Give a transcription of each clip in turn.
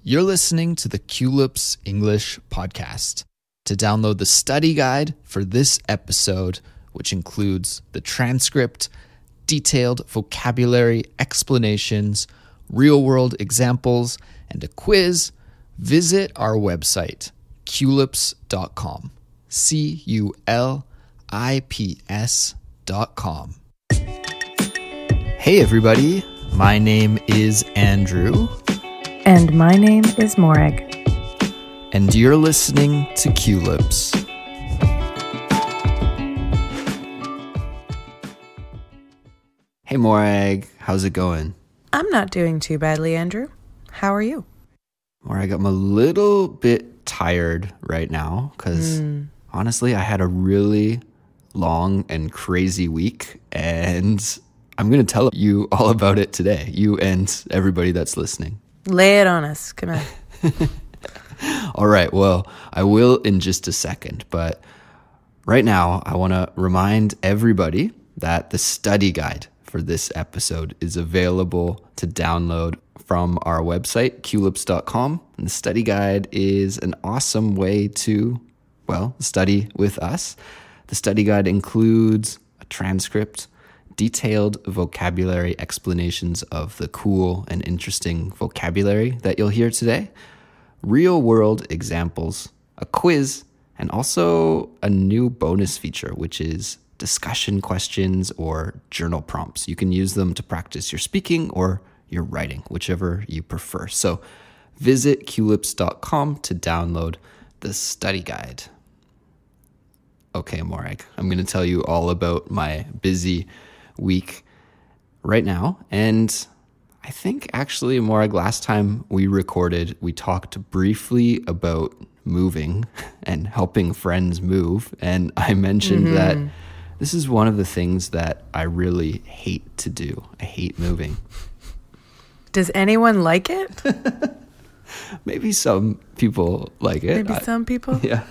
You're listening to the Culips English podcast. To download the study guide for this episode, which includes the transcript, detailed vocabulary explanations, real-world examples, and a quiz, visit our website, culips.com. CULIPS.com. Hey everybody, my name is Andrew. And my name is Morag. And you're listening to Culips. Hey Morag, how's it going? I'm not doing too badly, Andrew. How are you? Morag, I'm a little bit tired right now because honestly, I had a really long and crazy week, and I'm going to tell you all about it today, you and everybody that's listening. Lay it on us. Come on. All right, well, I will in just a second, but right now I want to remind everybody that the study guide for this episode is available to download from our website, culips.com. And the study guide is an awesome way to, well, study with us. The study guide includes a transcript, detailed vocabulary explanations of the cool and interesting vocabulary that you'll hear today, real-world examples, a quiz, and also a new bonus feature, which is discussion questions or journal prompts. You can use them to practice your speaking or your writing, whichever you prefer. So visit culips.com to download the study guide. Okay, Morag, I'm going to tell you all about my busy week right now. And I think actually, Morag, last time we recorded, we talked briefly about moving and helping friends move. And I mentioned that this is one of the things that I really hate to do. I hate moving. Does anyone like it? Maybe some people like it. Maybe some people? Yeah.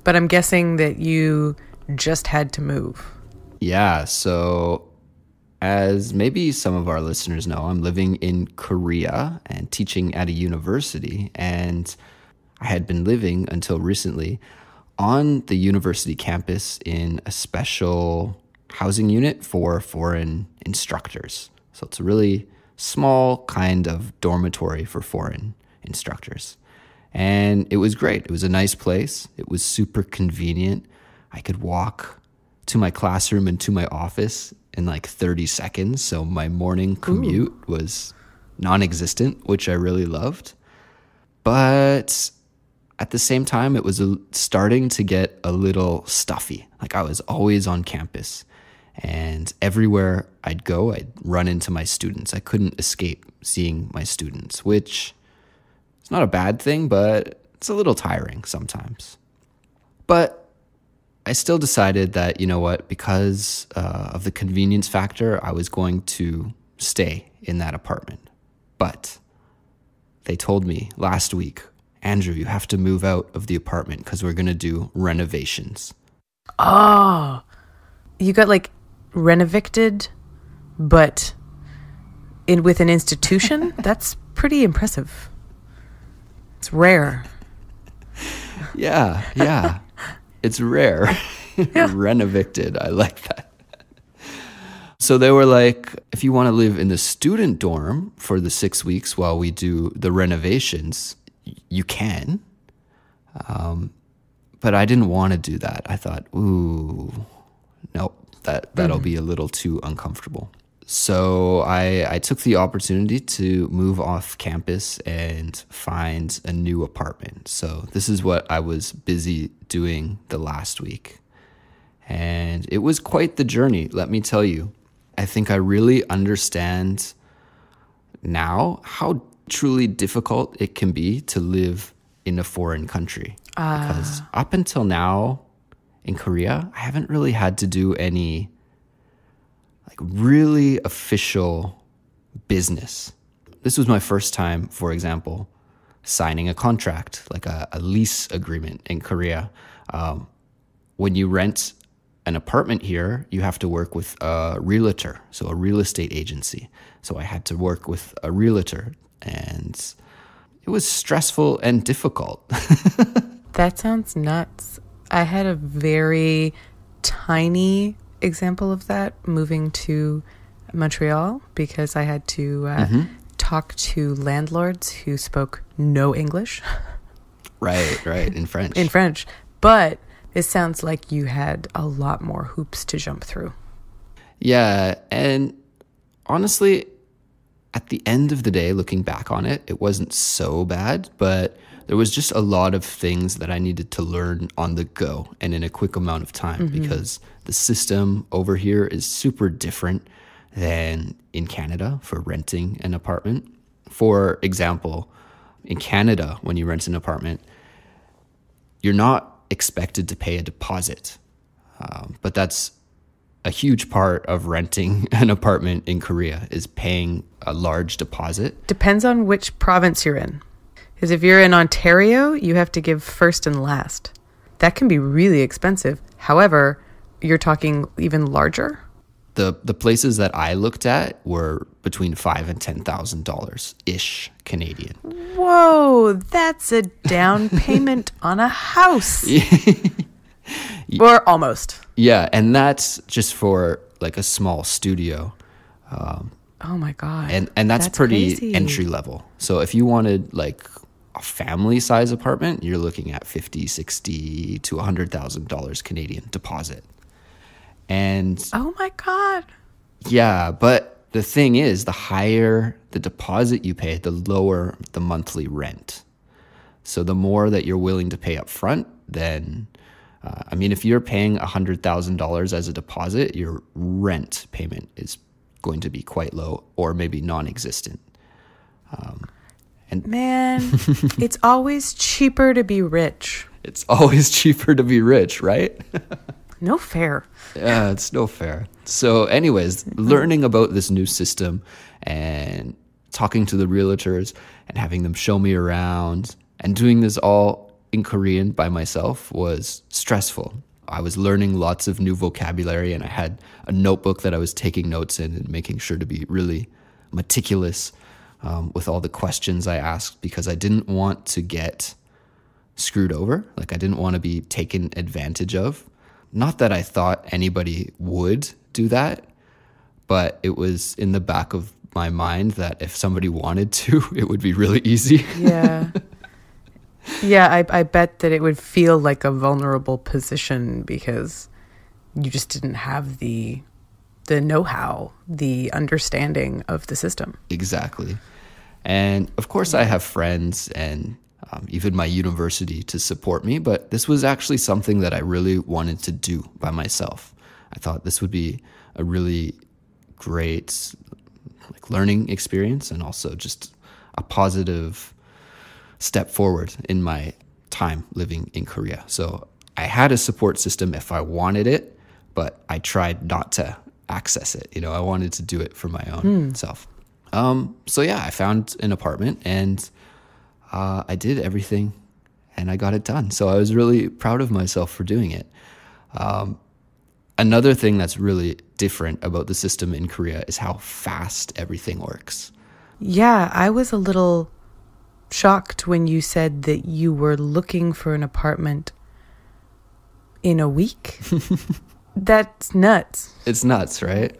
But I'm guessing that you just had to move. Yeah, so as maybe some of our listeners know, I'm living in Korea and teaching at a university, and I had been living until recently on the university campus in a special housing unit for foreign instructors. So it's a really small kind of dormitory for foreign instructors. And it was great. It was a nice place. It was super convenient. I could walk to my classroom and to my office in like 30 seconds. So my morning commute was non-existent, which I really loved. But at the same time, it was starting to get a little stuffy. Like I was always on campus, and everywhere I'd go, I'd run into my students. I couldn't escape seeing my students, which is not a bad thing, but it's a little tiring sometimes. But I still decided that, you know what, because of the convenience factor, I was going to stay in that apartment. But they told me last week, Andrew, you have to move out of the apartment because we're going to do renovations. Oh, you got like renovicted, but with an institution? That's pretty impressive. It's rare. Yeah. It's rare. Yeah. Renovicted. I like that. So they were like, if you want to live in the student dorm for the 6 weeks while we do the renovations, you can. But I didn't want to do that. I thought, nope, that'll be a little too uncomfortable. So I took the opportunity to move off campus and find a new apartment. So this is what I was busy doing the last week. And it was quite the journey, let me tell you. I think I really understand now how truly difficult it can be to live in a foreign country. Because up until now in Korea, I haven't really had to do any like really official business. This was my first time, for example, signing a contract, like a lease agreement in Korea. When you rent an apartment here, you have to work with a realtor, so a real estate agency. So I had to work with a realtor, and it was stressful and difficult. That sounds nuts. I had a very tiny example of that moving to Montreal because I had to talk to landlords who spoke no English. Right, in French. In French. But it sounds like you had a lot more hoops to jump through. Yeah, and honestly, at the end of the day, looking back on it, it wasn't so bad, but there was just a lot of things that I needed to learn on the go and in a quick amount of time because the system over here is super different than in Canada for renting an apartment. For example, in Canada, when you rent an apartment, you're not expected to pay a deposit, but that's a huge part of renting an apartment in Korea is paying a large deposit. Depends on which province you're in. Because if you're in Ontario, you have to give first and last. That can be really expensive. However, you're talking even larger. The places that I looked at were between $5,000 and $10,000 ish Canadian. Whoa, that's a down payment on a house. Or almost. Yeah, and that's just for like a small studio. Oh my God. And that's pretty crazy. entry level. So if you wanted like a family size apartment, you're looking at $50,000, $60,000 to $100,000 Canadian deposit. And Oh my God. yeah, but the thing is, the higher the deposit you pay, the lower the monthly rent. So the more that you're willing to pay up front, then if you're paying $100,000 as a deposit, your rent payment is going to be quite low or maybe non-existent. Man, it's always cheaper to be rich. It's always cheaper to be rich, right? No fair. Yeah, it's no fair. So anyways, learning about this new system and talking to the realtors and having them show me around and doing this all in Korean by myself was stressful. I was learning lots of new vocabulary and I had a notebook that I was taking notes in and making sure to be really meticulous with all the questions I asked because I didn't want to get screwed over. Like I didn't want to be taken advantage of. Not that I thought anybody would do that, but it was in the back of my mind that if somebody wanted to, it would be really easy. Yeah. Yeah, I bet that it would feel like a vulnerable position because you just didn't have the know-how, the understanding of the system. Exactly. And of course I have friends and even my university to support me, but this was actually something that I really wanted to do by myself. I thought this would be a really great learning experience and also just a positive step forward in my time living in Korea. So I had a support system if I wanted it, but I tried not to access it. I wanted to do it for my own self. So yeah, I found an apartment and I did everything and I got it done. So I was really proud of myself for doing it. Another thing that's really different about the system in Korea is how fast everything works. Yeah, I was a little shocked when you said that you were looking for an apartment in a week. That's nuts. It's nuts, right?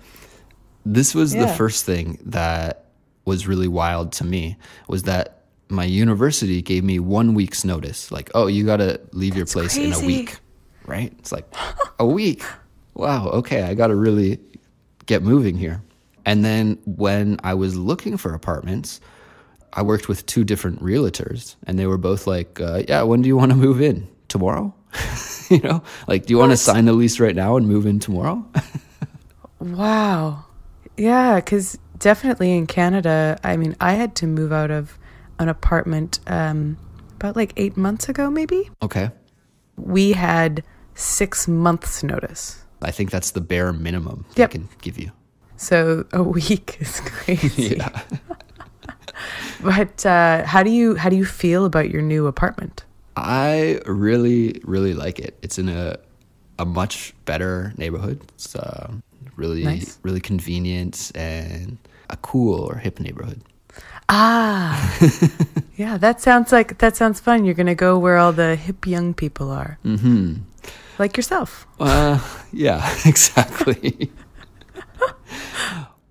This was the first thing that was really wild to me, was that my university gave me 1 week's notice. Like, oh, you got to leave your place in a week, right? It's like, a week? Wow, okay, I got to really get moving here. And then when I was looking for apartments, I worked with 2 different realtors, and they were both like, yeah, when do you want to move in? Tomorrow? Do you want to sign the lease right now and move in tomorrow? Wow. Yeah, because definitely in Canada, I had to move out of an apartment about 8 months ago, maybe. Okay. We had 6 months notice. I think that's the bare minimum they can give you. So a week is crazy. Yeah. But how do you feel about your new apartment? I really, really like it. It's in a much better neighborhood. It's really, Nice. really convenient and a cool or hip neighborhood. Ah, yeah, that sounds fun. You're going to go where all the hip young people are. Mm-hmm. Like yourself. Yeah, exactly.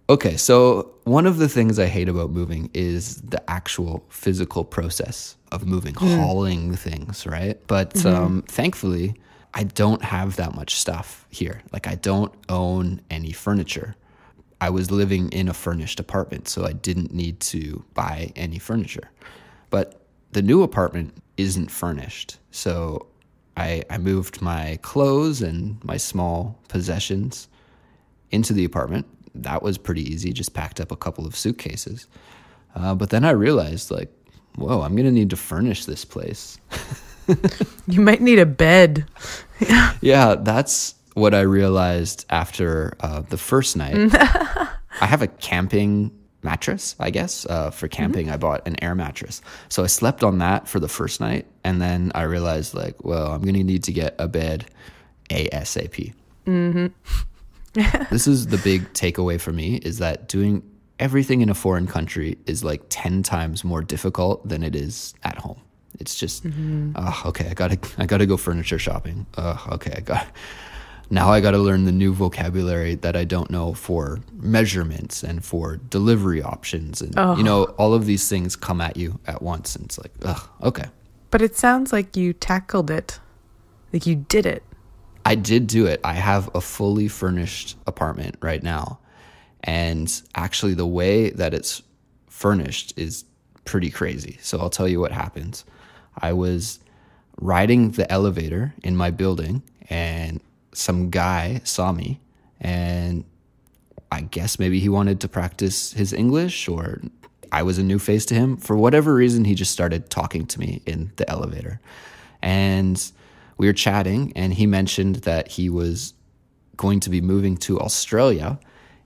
Okay, so one of the things I hate about moving is the actual physical process of moving, hauling things, right? But thankfully, I don't have that much stuff here. Like, I don't own any furniture. I was living in a furnished apartment, so I didn't need to buy any furniture. But the new apartment isn't furnished, so I moved my clothes and my small possessions into the apartment. That was pretty easy, just packed up a couple of suitcases. But then I realized, like, whoa, I'm going to need to furnish this place. You might need a bed. Yeah, that's what I realized after the first night. I have a camping mattress, I guess. For camping, I bought an air mattress. So I slept on that for the first night. And then I realized, like, well, I'm going to need to get a bed ASAP. Mm-hmm. This is the big takeaway for me, is that doing everything in a foreign country is like 10 times more difficult than it is at home. It's just, okay, I gotta go furniture shopping. Okay, now I gotta learn the new vocabulary that I don't know for measurements and for delivery options. And, all of these things come at you at once. And it's like, okay. But it sounds like you tackled it. Like you did it. I did do it. I have a fully furnished apartment right now. And actually, the way that it's furnished is pretty crazy. So I'll tell you what happened. I was riding the elevator in my building, and some guy saw me. And I guess maybe he wanted to practice his English, or I was a new face to him. For whatever reason, he just started talking to me in the elevator. And we were chatting, and he mentioned that he was going to be moving to Australia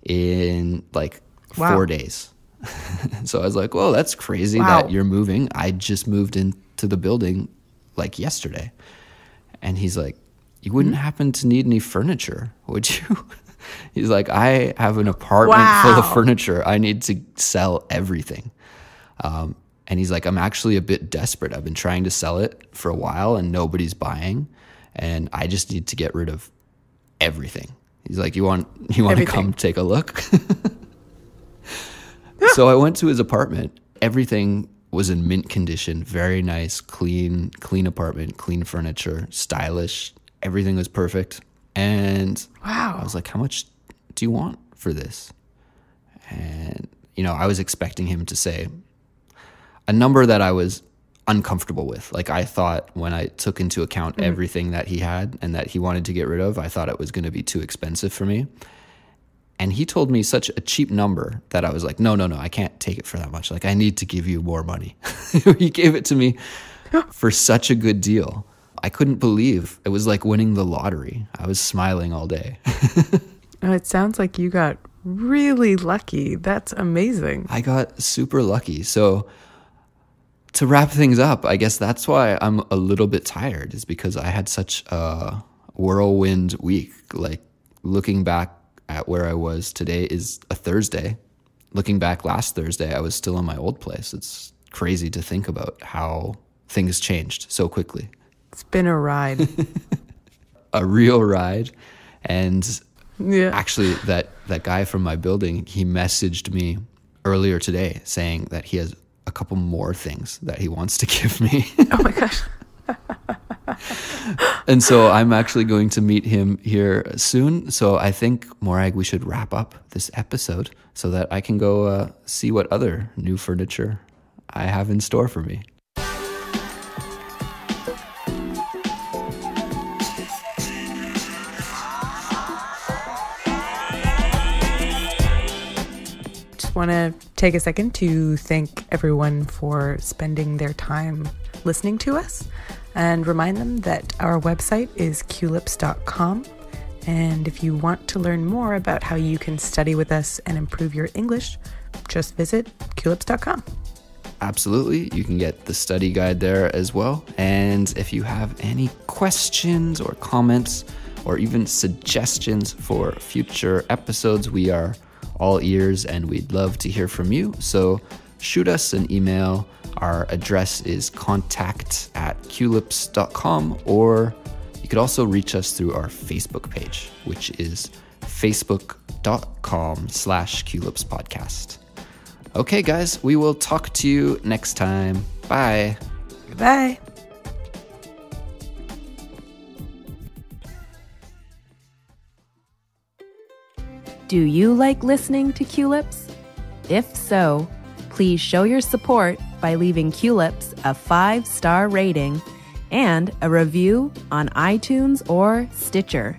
in like 4 days. So I was like, well, that's crazy that you're moving. I just moved into the building like yesterday. And he's like, you wouldn't happen to need any furniture, would you? He's like, I have an apartment full of furniture. I need to sell everything. And he's like, I'm actually a bit desperate. I've been trying to sell it for a while and nobody's buying. And I just need to get rid of everything. He's like, you want to come take a look? So I went to his apartment. Everything was in mint condition. Very nice, clean apartment, clean furniture, stylish. Everything was perfect. And I was like, how much do you want for this? And, I was expecting him to say a number that I was uncomfortable with. Like, I thought, when I took into account everything that he had and that he wanted to get rid of, I thought it was going to be too expensive for me. And he told me such a cheap number that I was like, no, I can't take it for that much. Like, I need to give you more money. He gave it to me for such a good deal. I couldn't believe it was like winning the lottery. I was smiling all day. It sounds like you got really lucky. That's amazing. I got super lucky. So to wrap things up, I guess that's why I'm a little bit tired, is because I had such a whirlwind week. Like, looking back at where I was today is a Thursday. Looking back last Thursday, I was still in my old place. It's crazy to think about how things changed so quickly. It's been a ride. A real ride. And actually, that guy from my building, he messaged me earlier today saying that he has a couple more things that he wants to give me. Oh my gosh. And so I'm actually going to meet him here soon. So I think, Morag, we should wrap up this episode so that I can go see what other new furniture I have in store for me. Want to take a second to thank everyone for spending their time listening to us, and remind them that our website is culips.com. And if you want to learn more about how you can study with us and improve your English, just visit culips.com. Absolutely. You can get the study guide there as well. And if you have any questions or comments or even suggestions for future episodes, we are all ears and we'd love to hear from you. So shoot us an email. Our address is contact@culips.com, or you could also reach us through our Facebook page, which is facebook.com/culipspodcast. Okay, guys, we will talk to you next time. Bye. Goodbye. Do you like listening to Culips? If so, please show your support by leaving Culips a 5-star rating and a review on iTunes or Stitcher.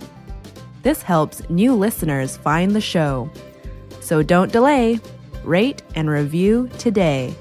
This helps new listeners find the show. So don't delay. Rate and review today.